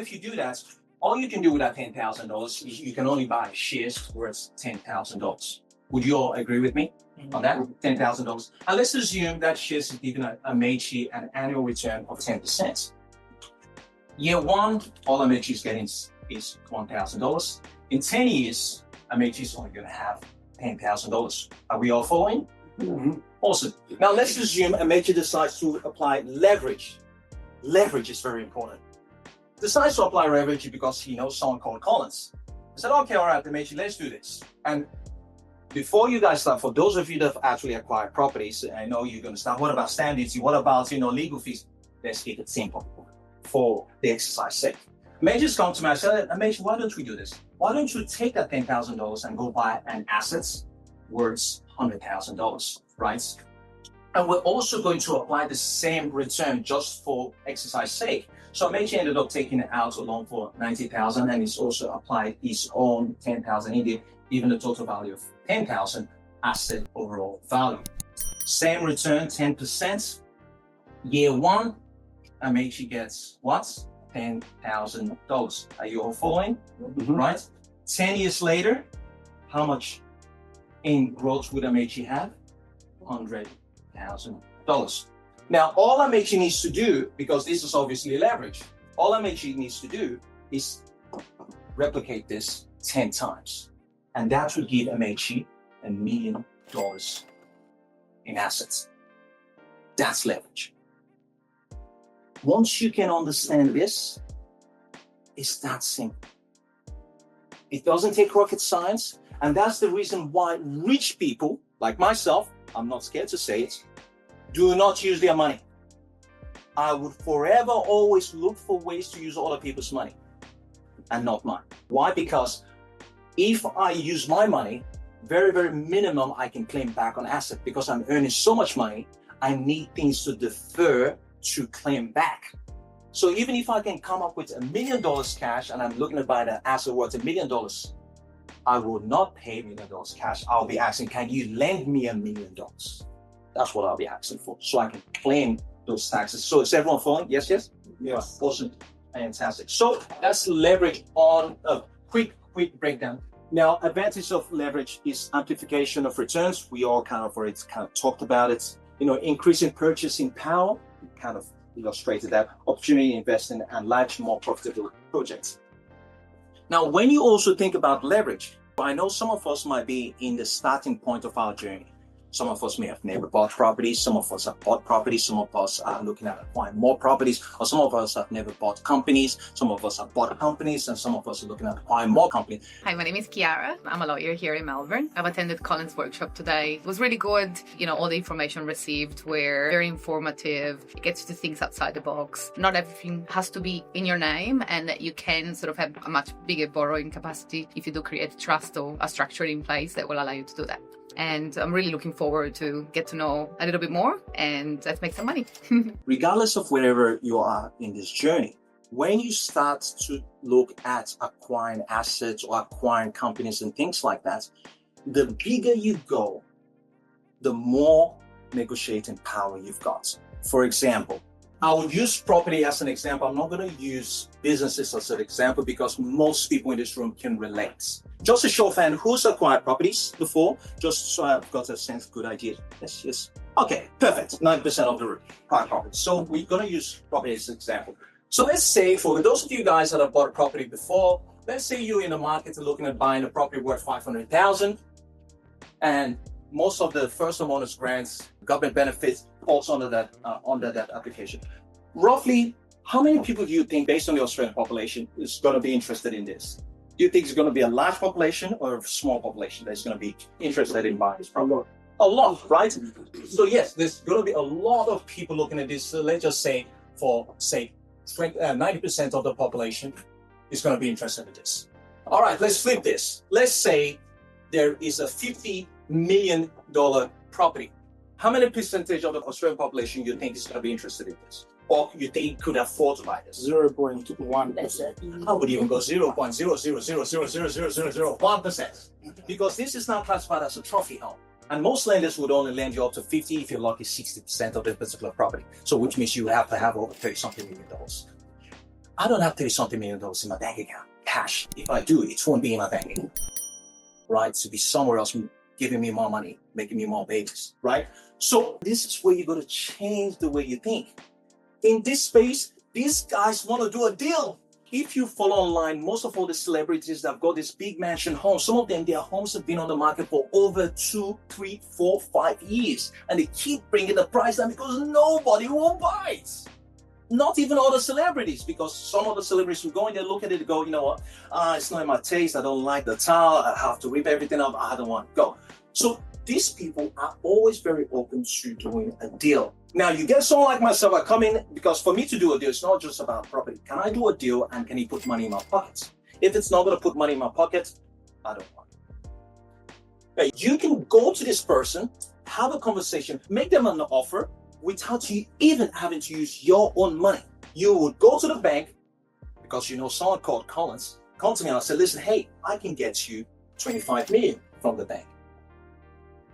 if you do that, all you can do with that $10,000 is you can only buy shares worth $10,000. Would you all agree with me on that? $10,000. And let's assume that shares is giving Amechi an annual return of 10%. Year one, all Amechi is getting is $1,000. In 10 years, Amechi is only going to have $10,000. Are we all following? Mm-hmm. Awesome. Now let's assume Amechi decides to apply leverage. Leverage is very important. Decides to apply leverage because he knows someone called Collins. I said, okay, all right, Amechi, let's do this. And before you guys start, for those of you that have actually acquired properties, I know you're going to start, what about stamp duty? What about, legal fees? Let's keep it simple for the exercise sake. Amechi's come to me, I said, Amechi, why don't we do this? Why don't you take that $10,000 and go buy an asset worth $100,000, right? And we're also going to apply the same return just for exercise sake. So Amechi ended up taking out a loan for $90,000, and he's also applied his own $10,000 in there, even a total value of $10,000 asset overall value. Same return, 10%. Year one, Amechi gets what? $10,000. Are you all following? Mm-hmm. Right? 10 years later, how much in growth would Amechi have? $100,000. Now, all Amechi needs to do, because this is obviously leverage, all Amechi needs to do is replicate this 10 times. And that would give Amechi $1 million in assets. That's leverage. Once you can understand this, it's that simple. It doesn't take rocket science. And that's the reason why rich people, like myself, I'm not scared to say it, do not use their money. I would forever always look for ways to use other people's money and not mine. Why? Because if I use my money, very, very minimum I can claim back on asset, because I'm earning so much money, I need things to defer to claim back. So even if I can come up with $1 million cash and I'm looking to buy the asset worth $1 million, I will not pay $1 million cash. I'll be asking, can you lend me $1 million? That's what I'll be asking for, so I can claim those taxes. So is everyone following? Yes, yes? Yeah. Awesome. Fantastic. So that's leverage on a quick breakdown. Now, advantage of leverage is amplification of returns. We all kind of talked about it. Increasing purchasing power, kind of illustrated that. Opportunity investing and large, more profitable projects. Now, when you also think about leverage, I know some of us might be in the starting point of our journey. Some of us may have never bought properties. Some of us have bought properties. Some of us are looking at acquiring more properties. Or some of us have never bought companies. Some of us have bought companies. And some of us are looking at acquiring more companies. Hi, my name is Kiara. I'm a lawyer here in Melbourne. I've attended Collins' workshop today. It was really good. All the information received were very informative. It gets to things outside the box. Not everything has to be in your name, and you can sort of have a much bigger borrowing capacity if you do create a trust or a structure in place that will allow you to do that. And I'm really looking forward to get to know a little bit more and let's make some money. Regardless of wherever you are in this journey, when you start to look at acquiring assets or acquiring companies and things like that, the bigger you go, the more negotiating power you've got. For example, I would use property as an example. I'm not going to use businesses as an example because most people in this room can relate. Just a show of hand, who's acquired properties before? Just so I've got a sense, good idea. Yes. Okay, perfect. 9% of the room acquired properties. So we're going to use property as an example. So let's say for those of you guys that have bought a property before, let's say you're in the market and looking at buying a property worth $500,000, and most of the first homeowners grants, government benefits falls under that application. Roughly, how many people do you think, based on the Australian population, is going to be interested in this? Do you think it's going to be a large population or a small population that's going to be interested in buying this property? A lot, right? So yes, there's going to be a lot of people looking at this. So let's just say, 90% of the population is going to be interested in this. All right, let's flip this. Let's say there is a $50 million property. How many percentage of the Australian population you think is going to be interested in this? Or you think could afford to buy this? 0.1%. I would even go 0.000000001%. Because this is now classified as a trophy home. And most lenders would only lend you up to 50, if you're lucky, 60% of the particular property. So which means you have to have over $30-something million. I don't have 30 something million dollars in my bank account, cash. If I do, it won't be in my bank account, right? To be somewhere else giving me more money, making me more babies, right? So this is where you got to change the way you think. In this space, these guys want to do a deal. If you follow online, most of all the celebrities that have got this big mansion homes, some of them, their homes have been on the market for over 2, 3, 4, 5 years. And they keep bringing the price down because nobody will buy it. Not even all the celebrities, because some of the celebrities will go in there, look at it and go, you know what, it's not in my taste, I don't like the tile, I have to rip everything up, I don't want to go. So these people are always very open to doing a deal. Now, you get someone like myself, I come in, because for me to do a deal, it's not just about property. Can I do a deal and can he put money in my pockets? If it's not going to put money in my pocket, I don't want it. Now, you can go to this person, have a conversation, make them an offer without you even having to use your own money. You would go to the bank, because you know someone called Collins, come to me and I said, listen, hey, I can get you 25 million from the bank.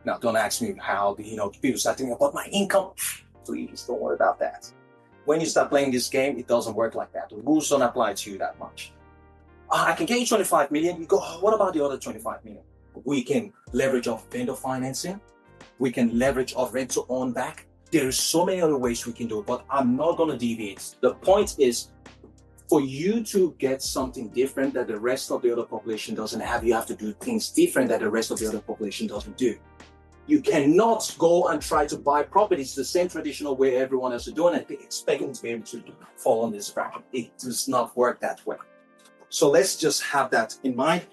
Now, don't ask me how, people start thinking about my income. Please don't worry about that. When you start playing this game, it doesn't work like that. The rules don't apply to you that much. I can get you 25 million. You go, what about the other 25 million? We can leverage off vendor financing. We can leverage off rent to own back. There is so many other ways we can do it, but I'm not going to deviate. The point is, for you to get something different that the rest of the other population doesn't have, you have to do things different that the rest of the other population doesn't do. You cannot go and try to buy properties the same traditional way everyone else is doing it, expecting to be able to fall on this bracket. It does not work that way. So let's just have that in mind.